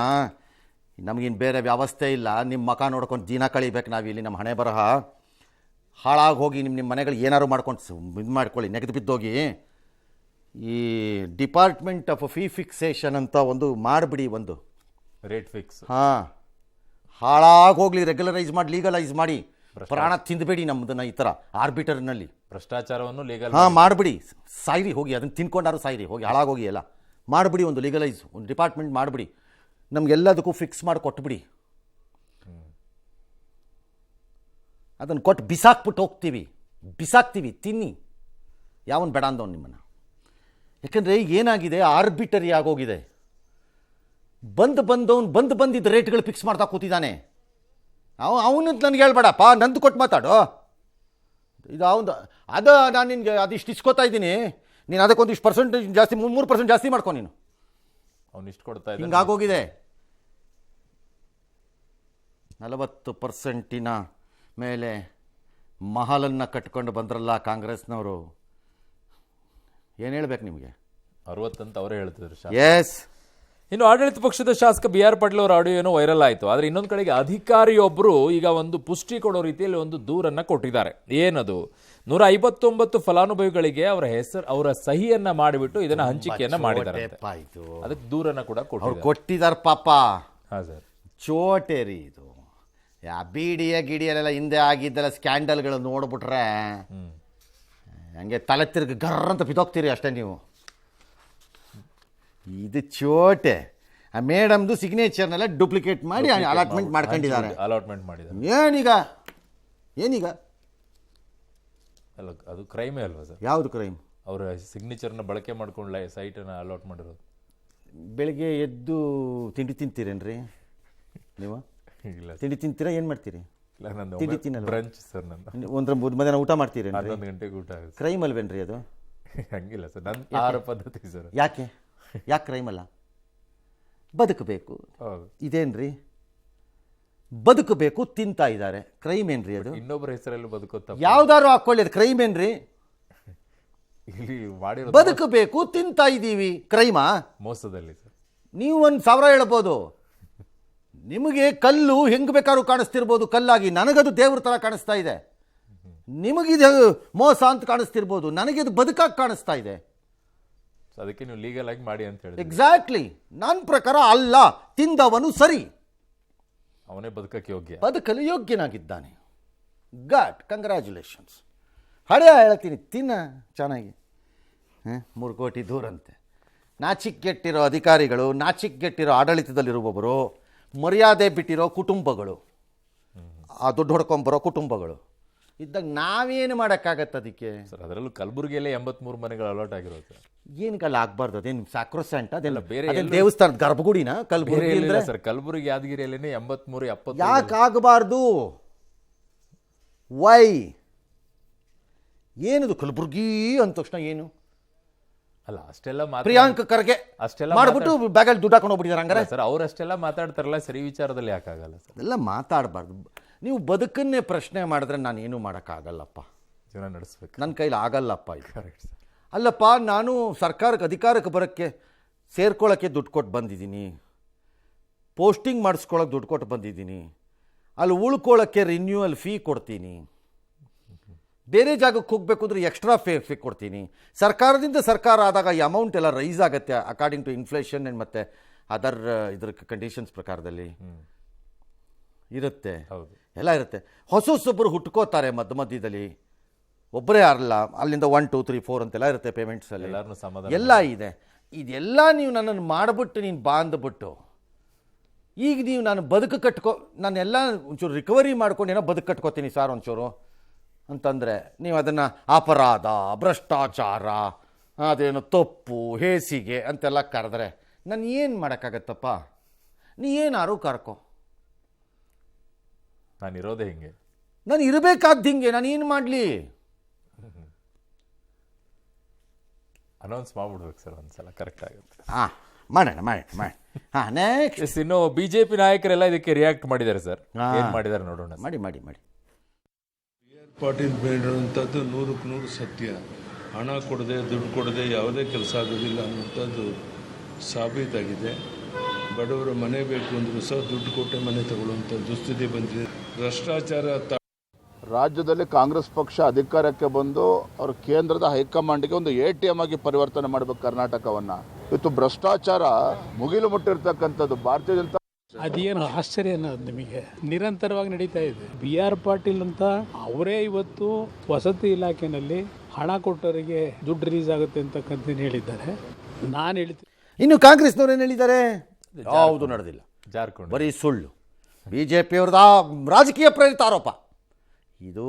ನಮಗಿನ್ನು ಬೇರೆ ವ್ಯವಸ್ಥೆ ಇಲ್ಲ, ನಿಮ್ಮ ಮಕ ನೋಡ್ಕೊಂಡು ದಿನ ಕಳಿಬೇಕು ನಾವಿಲ್ಲಿ. ನಮ್ಮ ಹಣೆ ಬರಹ ಹಾಳಾಗಿ ಹೋಗಿ ನಿಮ್ಮ ಮನೆಗಳು ಏನಾದ್ರು ಮಾಡ್ಕೊಂಡು ಇದು ಮಾಡ್ಕೊಳ್ಳಿ, ನೆಗೆದು ಬಿದ್ದೋಗಿ. ಈ ಡಿಪಾರ್ಟ್ಮೆಂಟ್ ಆಫ್ ಫೀ ಫಿಕ್ಸೇಷನ್ ಅಂತ ಒಂದು ಮಾಡಿಬಿಡಿ, ಒಂದು ರೇಟ್ ಫಿಕ್ಸ್. ಹಾಳಾಗಿ ಹೋಗ್ಲಿ, ರೆಗ್ಯುಲರೈಸ್ ಮಾಡಿ, ಲೀಗಲೈಸ್ ಮಾಡಿ. ಪ್ರಾಣ ತಿಂದಬೇಡಿ ನಮ್ಮದನ್ನ ಈ ಥರ ಆರ್ಬಿಟರ್ನಲ್ಲಿ. ಭ್ರಷ್ಟಾಚಾರವನ್ನು ಲೀಗಲ್ ಮಾಡಿಬಿಡಿ. ಸಾಯ್ರಿ ಹೋಗಿ, ಅದನ್ನು ತಿನ್ಕೊಂಡಾರು ಸಾಯ್ರಿ ಹೋಗಿ, ಹಾಳಾಗೋಗಿ ಎಲ್ಲ ಮಾಡಿಬಿಡಿ. ಒಂದು ಲೀಗಲೈಸ್, ಒಂದು ಡಿಪಾರ್ಟ್ಮೆಂಟ್ ಮಾಡಿಬಿಡಿ. ನಮಗೆಲ್ಲದಕ್ಕೂ ಫಿಕ್ಸ್ ಮಾಡಿ ಕೊಟ್ಬಿಡಿ. ಅದನ್ನು ಕೊಟ್ಟು ಬಿಸಾಕ್ತೀವಿ ತಿನ್ನಿ. ಯಾವನು ಬೇಡ ಅಂದವನು ನಿಮ್ಮನ್ನು. ಯಾಕಂದರೆ ಏನಾಗಿದೆ, ಆರ್ಬಿಟರಿ ಆಗೋಗಿದೆ. ಬಂದಿದ್ದ ರೇಟ್ಗಳು ಫಿಕ್ಸ್ ಮಾಡ್ತಾ ಕೂತಿದ್ದಾನೆ. ಅವನು ನನಗೆ ಹೇಳ್ಬೇಡಪ್ಪ, ನಂದು ಕೊಟ್ಟು ಮಾತಾಡು. ಇದು ಅವನು ಅದು ನಾನು ನಿನಗೆ ಅದಿಷ್ಟು ಇಸ್ಕೊತಾ ಇದ್ದೀನಿ, ನೀನು ಅದಕ್ಕೊಂದಿಷ್ಟು ಪರ್ಸೆಂಟೇಜ್ ಜಾಸ್ತಿ 3% ಜಾಸ್ತಿ ಮಾಡ್ಕೊ ನೀನು. ಅವ್ನು ಇಷ್ಟು ಕೊಡ್ತಾ ಇದ್ದಾನೆ. ಹಿಂಗಾಗೋಗಿದೆ. 40% ಮೇಲೆ ಮಹಲನ್ನು ಕಟ್ಕೊಂಡು ಬಂದ್ರಲ್ಲ ಕಾಂಗ್ರೆಸ್ನವರು. ಏನು ಹೇಳ್ಬೇಕು ನಿಮಗೆ? 60 ಅಂತ ಅವರೇ ಹೇಳ್ತಿದ್ರು. ಎಸ್. ಇನ್ನು ಆಡಳಿತ ಪಕ್ಷದ ಶಾಸಕ ಬಿ ಆರ್ ಪಾಟೀಲ್ ಅವರ ಆಡಿಯೋ ಏನೋ ವೈರಲ್ ಆಯಿತು. ಆದರೆ ಇನ್ನೊಂದು ಕಡೆಗೆ ಅಧಿಕಾರಿಯೊಬ್ಬರು ಈಗ ಒಂದು ಪುಷ್ಟಿ ಕೊಡೋ ರೀತಿಯಲ್ಲಿ ಒಂದು ದೂರನ್ನು ಕೊಟ್ಟಿದ್ದಾರೆ. ಏನದು? 159 ಫಲಾನುಭವಿಗಳಿಗೆ ಅವರ ಸಹಿಯನ್ನ ಮಾಡಿಬಿಟ್ಟು ಇದನ್ನ ಹಂಚಿಕೆಯನ್ನ ಮಾಡಿದ್ದಾರೆ. ಅದಕ್ಕೆ ದೂರನ್ನ ಕೂಡ ಕೊಟ್ಟಿದ್ದಾರೆ ಪಾಪ. ಹಾಂ ಸರ್, ಚೋಟೇರಿ ಇದು. ಗಿಡಿಯಲ್ಲೆಲ್ಲ ಹಿಂದೆ ಆಗಿದ್ದೆಲ್ಲ ಸ್ಕ್ಯಾಂಡಲ್ಗಳು ನೋಡ್ಬಿಟ್ರೆ ಹಂಗೆ ತಲೆ ತಿರುಗಿ ಗರ್ರ ಅಂತ ಬಿದ್ದೋಗ್ತೀರಿ ಅಷ್ಟೇ ನೀವು. ಇದು ಚೋಟೆ. ಆ ಮೇಡಮ್ದು ಸಿಗ್ನೇಚರ್ನೆಲ್ಲ ಡೂಪ್ಲಿಕೇಟ್ ಮಾಡಿ ಅಲಾಟ್ಮೆಂಟ್ ಮಾಡ್ಕೊಂಡಿದ್ದಾರೆ. ಏನೀಗ ಅಲ್ಲ, ಅದು ಕ್ರೈಮೇ ಅಲ್ವಾ ಸರ್? ಯಾವುದು ಕ್ರೈಮ್? ಅವರ ಸಿಗ್ನೇಚರ್ನ ಬಳಕೆ ಮಾಡ್ಕೊಂಡು ಸೈಟನ್ನು ಅಲಾಟ್ ಮಾಡಿರೋದು. ಬೆಳಿಗ್ಗೆ ಎದ್ದು ತಿಂಡಿ ತಿಂತೀರೇನ್ರಿ ನೀವು? ಇಲ್ಲ, ತಿಂಡಿ ತಿಂತೀರಾ? ಏನು ಮಾಡ್ತೀರಿ? ತಿಂಡಿ ತಿನ್ನಲ್ಲ. ಬ್ರಂಚ್ ಸರ್, ನಂದು ಮಧ್ಯಾಹ್ನ ಊಟ ಮಾಡ್ತೀರಿ? 11 ಗಂಟೆಗೆ ಊಟ ಆಗುತ್ತೆ. ಕ್ರೈಮ್ ಅಲ್ವೇನ್ರಿ ಅದು? ಹಂಗಿಲ್ಲ ಸರ್, ನನ್ನ ಆಹಾರ ಪದ್ಧತಿ ಸರ್. ಯಾಕೆ ಕ್ರೈಮ್ ಅಲ್ಲ? ಬದುಕಬೇಕು. ಇದೇನ್ರಿ? ಬದುಕಬೇಕು, ತಿಂತಾ ಇದ್ದಾರೆ, ಕ್ರೈಮ್ ಏನ್ರಿ ಅದು? ಇನ್ನೊಬ್ಬರ ಹೆಸರಲ್ಲಿ ಬದುಕುತ್ತ ಯಾವ್ದಾರು ಹಾಕೊಳ್ಳಿ, ಅದು ಕ್ರೈಮ್ ಏನ್ರಿ? ಇಲ್ಲಿ ಮಾಡಿರೋ ಬದುಕಬೇಕು, ತಿಂತಾ ಇದ್ದೀವಿ, ಕ್ರೈಮಾ? ಮೋಸದಲ್ಲಿ ಸರ್. ನೀವು 1,000 ಹೇಳ್ಬೋದು. ನಿಮಗೆ ಕಲ್ಲು ಹೆಂಗೆ ಬೇಕಾದ್ರೂ ಕಾಣಿಸ್ತಿರ್ಬೋದು ಕಲ್ಲಾಗಿ, ನನಗದು ದೇವ್ರ ಥರ ಕಾಣಿಸ್ತಾ ಇದೆ. ನಿಮಗಿದು ಮೋಸ ಅಂತ ಕಾಣಿಸ್ತಿರ್ಬೋದು, ನನಗಿದು ಬದುಕಾಗಿ ಕಾಣಿಸ್ತಾ ಇದೆ. ಅದಕ್ಕೆ ನೀವು ಲೀಗಲ್ ಆಗಿ ಮಾಡಿ ಅಂತ ಹೇಳಿ. ಎಕ್ಸಾಕ್ಟ್ಲಿ. ನನ್ನ ಪ್ರಕಾರ ಅಲ್ಲ, ತಿಂದವನು ಸರಿ, ಅವನೇ ಬದುಕಲು ಯೋಗ್ಯನಾಗಿದ್ದಾನೆ. God, congratulations. ಹಳೆಯ ಹೇಳ್ತೀನಿ, ತಿನ್ನ ಚೆನ್ನಾಗಿ. 3 ಕೋಟಿ ದೂರಂತೆ. ನಾಚಿಕೆಟ್ಟಿರೋ ಅಧಿಕಾರಿಗಳು, ನಾಚಿಕೆಟ್ಟಿರೋ ಆಡಳಿತದಲ್ಲಿರುವವರು, ಮರ್ಯಾದೆ ಬಿಟ್ಟಿರೋ ಕುಟುಂಬಗಳು, ಆ ದುಡ್ಡು ಹೊಡ್ಕೊಂಬರೋ ಕುಟುಂಬಗಳು ಇದ್ದಾಗ ನಾವೇನು ಮಾಡೋಕ್ಕಾಗತ್ತೆ ಅದಕ್ಕೆ? ಸರ್, ಅದರಲ್ಲೂ ಕಲಬುರಗಿಯಲ್ಲೇ 83 ಮನೆಗಳು ಅಲಾಟ್ ಆಗಿರೋದು. ಏನಕ್ಕಲ್ಲ ಆಗಬಾರ್ದು? ಅದೇನು ಸ್ಯಾಕ್ರೋಸೆಂಟ್? ಅದೆಲ್ಲ ಬೇರೆ ದೇವಸ್ಥಾನದ ಗರ್ಭಗುಡಿನ ಕಲಬುರಗಿ? ಸರ್, ಕಲಬುರಗಿ ಯಾದಗಿರಿಯಲ್ಲೇ 83 70. ಯಾಕೆ ಆಗಬಾರ್ದು? ವೈ? ಏನದು ಕಲಬುರಗಿ ಅಂದ ತಕ್ಷಣ ಏನು? ಅಲ್ಲ, ಅಷ್ಟೆಲ್ಲ ಪ್ರಿಯಾಂಕ್ ಖರ್ಗೆ ಅಷ್ಟೆಲ್ಲ ಮಾಡ್ಬಿಟ್ಟು ಬ್ಯಾಗಲ್ಲಿ ದುಡ್ಡು ಹಾಕೊಂಡು ಹೋಗ್ಬಿಟ್ಟಿದ್ದಾರೆ ಹಂಗಾರೆ. ಸರ್, ಅವರಷ್ಟೆಲ್ಲ ಮಾತಾಡ್ತಾರಲ್ಲ, ಸರಿ ವಿಚಾರದಲ್ಲಿ ಯಾಕಾಗಲ್ಲ ಸರ್? ಎಲ್ಲ ಮಾತಾಡಬಾರ್ದು. ನೀವು ಬದುಕನ್ನೇ ಪ್ರಶ್ನೆ ಮಾಡಿದ್ರೆ ನಾನು ಏನೂ ಮಾಡೋಕ್ಕಾಗಲ್ಲಪ್ಪ, ಜೀವನ ನಡೆಸ್ಬೇಕು, ನನ್ನ ಕೈಲಿ ಆಗಲ್ಲಪ್ಪ ಇದು. Correct sir. ಅಲ್ಲಪ್ಪ, ನಾನು ಸರ್ಕಾರಕ್ಕೆ ಅಧಿಕಾರಕ್ಕೆ ಬರೋಕ್ಕೆ ಸೇರ್ಕೊಳ್ಳೋಕ್ಕೆ ದುಡ್ಡು ಕೊಟ್ಟು ಬಂದಿದ್ದೀನಿ, ಪೋಸ್ಟಿಂಗ್ ಮಾಡಿಸ್ಕೊಳ್ಳೋಕೆ ದುಡ್ಡು ಕೊಟ್ಟು ಬಂದಿದ್ದೀನಿ, ಅಲ್ಲಿ ಉಳ್ಕೊಳ್ಳೋಕ್ಕೆ ರಿನ್ಯೂವಲ್ ಫೀ ಕೊಡ್ತೀನಿ, ಬೇರೆ ಜಾಗಕ್ಕೆ ಹೋಗಬೇಕು ಅಂದರೆ ಎಕ್ಸ್ಟ್ರಾ ಫೀ ಕೊಡ್ತೀನಿ. ಸರ್ಕಾರದಿಂದ ಸರ್ಕಾರ ಆದಾಗ ಈ ಅಮೌಂಟ್ ಎಲ್ಲ ರೈಸ್ ಆಗುತ್ತೆ ಅಕಾರ್ಡಿಂಗ್ ಟು ಇನ್ಫ್ಲೇಷನ್ ಆ್ಯಂಡ್ ಮತ್ತು ಅದರ್ ಇದ್ರ ಕಂಡೀಷನ್ಸ್ ಪ್ರಕಾರದಲ್ಲಿ ಇರುತ್ತೆ, ಎಲ್ಲ ಇರುತ್ತೆ. ಹೊಸೊಬ್ಬರು ಹುಟ್ಕೋತಾರೆ ಮಧ್ಯದಲ್ಲಿ, ಒಬ್ಬರೇ ಅಲ್ಲ, ಅಲ್ಲಿಂದ 1 2 3 4 ಅಂತೆಲ್ಲ ಇರುತ್ತೆ ಪೇಮೆಂಟ್ಸಲ್ಲಿ, ಎಲ್ಲ ಇದೆ. ಇದೆಲ್ಲ ನೀವು ನನ್ನನ್ನು ಮಾಡಿಬಿಟ್ಟು ನೀನು ಬಾಂದ್ಬಿಟ್ಟು ಈಗ ನೀವು ನಾನು ಬದುಕು ನಾನೆಲ್ಲ ಒಂಚೂರು ರಿಕವರಿ ಮಾಡ್ಕೊಂಡು ಏನೋ ಬದುಕು ಕಟ್ಕೋತೀನಿ ಸರ್ ಒಂಚೂರು ಅಂತಂದರೆ, ನೀವು ಅದನ್ನು ಅಪರಾಧ, ಭ್ರಷ್ಟಾಚಾರ, ಅದೇನು ತಪ್ಪು, ಹೇಸಿಗೆ ಅಂತೆಲ್ಲ ಕರೆದ್ರೆ ನಾನು ಏನು ಮಾಡೋಕ್ಕಾಗತ್ತಪ್ಪ? ನೀ ಏನಾರು ಕರ್ಕೊ, ನಾನಿರೋದೇ ಹಿಂಗೆ, ನಾನು ಇರಬೇಕಾದ ಹಿಂಗೆ, ನಾನು ಏನು ಮಾಡಲಿ? ಅನೌನ್ಸ್ ಮಾಡ್ಬಿಡ್ಬೇಕು ಸರ್ ಒಂದ್ಸಲ, ಕರೆಕ್ಟ್ ಆಗುತ್ತೆ. ಮಾಡೋಣ. ನೆಕ್ಸ್ಟ್ ಇನ್ನು ಬಿಜೆಪಿ ನಾಯಕರೆಲ್ಲ ಇದಕ್ಕೆ ರಿಯಾಕ್ಟ್ ಮಾಡಿದ್ದಾರೆ ಸರ್. ಏನು ಮಾಡಿದ್ದಾರೆ ನೋಡೋಣ. ಮಾಡಿ. ಪಾಟೀಲ್ ಬೇಡುವಂಥದ್ದು 100ಕ್ಕೆ 100 ಸತ್ಯ. ಹಣ ಕೊಡದೆ, ದುಡ್ಡು ಕೊಡದೆ ಯಾವುದೇ ಕೆಲಸ ಆಗೋದಿಲ್ಲ ಅನ್ನುವಂಥದ್ದು ಸಾಬೀತಾಗಿದೆ. ಬಡವರ ಮನೆ ಬೇಕು ಅಂದರೂ ಸಹ ದುಡ್ಡು ಕೊಟ್ಟೆ ಮನೆ ತಗೊಳ್ಳುವಂಥ ದುಸ್ಥಿತಿ ಬಂದಿದೆ. ಭ್ರಷ್ಟಾಚಾರ ರಾಜ್ಯದಲ್ಲಿ ಕಾಂಗ್ರೆಸ್ ಪಕ್ಷ ಅಧಿಕಾರಕ್ಕೆ ಬಂದು ಅವರು ಕೇಂದ್ರದ ಹೈಕಮಾಂಡ್ಗೆ ಒಂದು ATM ಆಗಿ ಪರಿವರ್ತನೆ ಮಾಡಬೇಕು ಕರ್ನಾಟಕವನ್ನು. ಇವತ್ತು ಭ್ರಷ್ಟಾಚಾರ ಮುಗಿಲು ಮುಟ್ಟಿರ್ತಕ್ಕಂಥದ್ದು ಭಾರತೀಯ ಜನತಾ. ಅದೇನು ಆಶ್ಚರ್ಯ ಅನ್ನೋದು ನಿಮಗೆ ನಿರಂತರವಾಗಿ ನಡೀತಾ ಇದೆ. BR ಪಾಟೀಲ್ ಅಂತ ಅವರೇ ಇವತ್ತು ವಸತಿ ಇಲಾಖೆಯಲ್ಲಿ ಹಣ ಕೊಟ್ಟವರಿಗೆ ದುಡ್ಡು ರಿಲೀಸ್ ಆಗುತ್ತೆ ಅಂತಕ್ಕಂತ ಹೇಳಿದ್ದಾರೆ. ನಾನು ಹೇಳ್ತೀನಿ, ಇನ್ನು ಕಾಂಗ್ರೆಸ್ನವ್ರು ಏನು ಹೇಳಿದ್ದಾರೆ? ಯಾವುದು ನಡೆದಿಲ್ಲ, ಜಾರ್ಖಂಡ್ ಬರೀ ಸುಳ್ಳು. BJP ಅವ್ರದ್ದು ರಾಜಕೀಯ ಪ್ರೇರಿತ ಆರೋಪ. ಇದು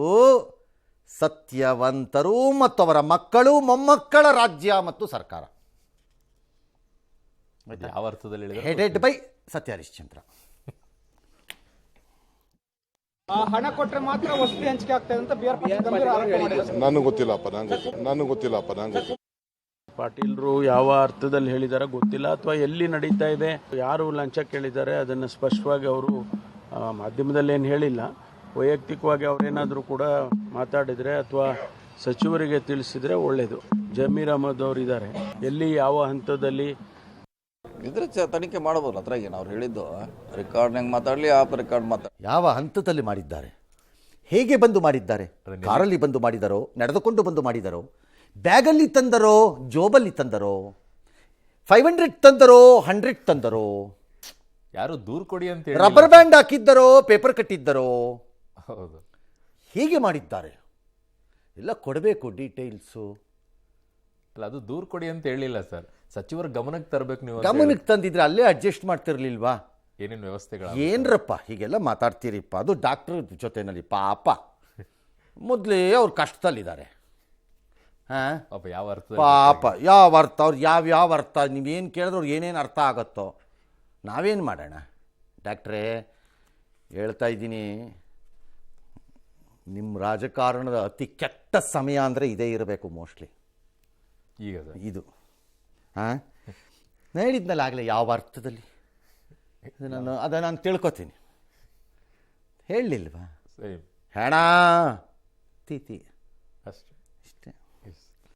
ಸತ್ಯವಂತರು ಮತ್ತು ಅವರ ಮಕ್ಕಳು ಮೊಮ್ಮಕ್ಕಳ ರಾಜ್ಯ ಮತ್ತು ಸರ್ಕಾರ. ಯಾವ ಅರ್ಥದಲ್ಲಿ ಹೇಳಿದ್ರೆ ಹೆಡೆಡ್ ಬೈ ಸತ್ಯ ಹರಿಶ್ಚಂದ್ರ. ಹಣ ಕೊಟ್ಟರೆ ಮಾತ್ರ ವಸತಿ ಹಂಚಿಕೆ ಆಗ್ತದೆ ಅಂತ ಬಿ ಆರ್ ಪಾಟೀಲ್ ಆರೋಪ ಮಾಡಿದ್ದಾರೆ. ನನಗೆ ಗೊತ್ತಿಲ್ಲಪ್ಪ. ಪಾಟೀಲ್ರು ಯಾವ ಅರ್ಥದಲ್ಲಿ ಹೇಳಿದಾರೆ ಗೊತ್ತಿಲ್ಲ, ಅಥವಾ ಎಲ್ಲಿ ನಡೀತಾ ಇದೆ, ಯಾರು ಲಂಚ ಕೇಳಿದ್ದಾರೆ ಅದನ್ನು ಸ್ಪಷ್ಟವಾಗಿ ಅವರು ಮಾಧ್ಯಮದಲ್ಲಿ ಏನು ಹೇಳಿಲ್ಲ. ವೈಯಕ್ತಿಕವಾಗಿ ಅವರೇನಾದರೂ ಕೂಡ ಮಾತಾಡಿದರೆ ಅಥವಾ ಸಚಿವರಿಗೆ ತಿಳಿಸಿದರೆ ಒಳ್ಳೆಯದು. ಜಮೀರ್ ಅಹಮದ್ ಅವರು ಇದ್ದಾರೆ, ಎಲ್ಲಿ ಯಾವ ಹಂತದಲ್ಲಿ ಇದ್ರೆ ತನಿಖೆ ಮಾಡಬಹುದು. ಅದ್ರಾಗ ಏನು ಅವ್ರು ಹೇಳಿದ್ದು ರೆಕಾರ್ಡ್ ಮಾತಾಡಲಿ, ಆಪ್ ರೆಕಾರ್ಡ್ ಮಾತಾಡಲಿ, ಯಾವ ಹಂತದಲ್ಲಿ ಮಾಡಿದ್ದಾರೆ, ಹೇಗೆ ಬಂದು ಮಾಡಿದ್ದಾರೆ, ಕಾರಲ್ಲಿ ಬಂದು ಮಾಡಿದರೋ, ನಡೆದುಕೊಂಡು ಬಂದು ಮಾಡಿದರೋ, ಬ್ಯಾಗಲ್ಲಿ ತಂದರೋ, ಜೋಬಲ್ಲಿ ತಂದರೋ, 500 ತಂದರೋ, 100 ತಂದರೋ, ಯಾರು ದೂರು ಕೊಡಿ ಅಂತ ಹೇಳಿ ರಬ್ಬರ್ ಬ್ಯಾಂಡ್ ಹಾಕಿದ್ದರೋ, ಪೇಪರ್ ಕಟ್ಟಿದ್ದರೋ, ಹೌದು ಹೀಗೆ ಮಾಡಿದ್ದಾರೆ. ಎಲ್ಲ ಕೊಡಬೇಕು ಡೀಟೇಲ್ಸು. ಅಲ್ಲ, ಅದು ದೂರು ಕೊಡಿ ಅಂತ ಹೇಳಿಲ್ಲ ಸರ್, ಸಚಿವರ ಗಮನಕ್ಕೆ ತರಬೇಕು. ನೀವು ಗಮನಕ್ಕೆ ತಂದಿದ್ರೆ ಅಲ್ಲೇ ಅಡ್ಜಸ್ಟ್ ಮಾಡ್ತಿರ್ಲಿಲ್ವಾ? ಏನೇನು ವ್ಯವಸ್ಥೆಗಳು ಏನ್ರಪ್ಪ ಹೀಗೆಲ್ಲ ಮಾತಾಡ್ತೀರಿಪ್ಪ? ಅದು ಡಾಕ್ಟ್ರ್ ಜೊತೆನಲ್ಲಿ ಪಾಪ ಮೊದಲೇ ಅವ್ರು ಕಷ್ಟದಲ್ಲಿದ್ದಾರೆ. ಹಾಂ ಪಾಪ ಯಾವ ಅರ್ಥ ಪಾಪ ಯಾವ ಅರ್ಥ, ಅವ್ರು ಯಾವ ಅರ್ಥ ನೀವೇನು ಕೇಳಿದ್ರೆ ಅವ್ರು ಏನೇನು ಅರ್ಥ ಆಗುತ್ತೋ ನಾವೇನು ಮಾಡೋಣ? ಡಾಕ್ಟ್ರೇ ಹೇಳ್ತಾ ಇದ್ದೀನಿ, ನಿಮ್ಮ ರಾಜಕಾರಣದ ಅತಿ ಕೆಟ್ಟ ಸಮಯ ಅಂದರೆ ಇದೇ ಇರಬೇಕು ಮೋಸ್ಟ್ಲಿ ಈಗ ಸರ್. ಇದು. ಹಾಂ ಹೇಳಿದ್ನಲ್ಲ ಆಗಲೇ ಯಾವ ಅರ್ಥದಲ್ಲಿ, ಅದನ್ನು ನಾನು ತಿಳ್ಕೊತೀನಿ. ಹೇಳಲಿಲ್ವಾ? ಸರಿ ಹೆಣ ತೀತಿ ಅಷ್ಟೇ. ಇಷ್ಟೇ.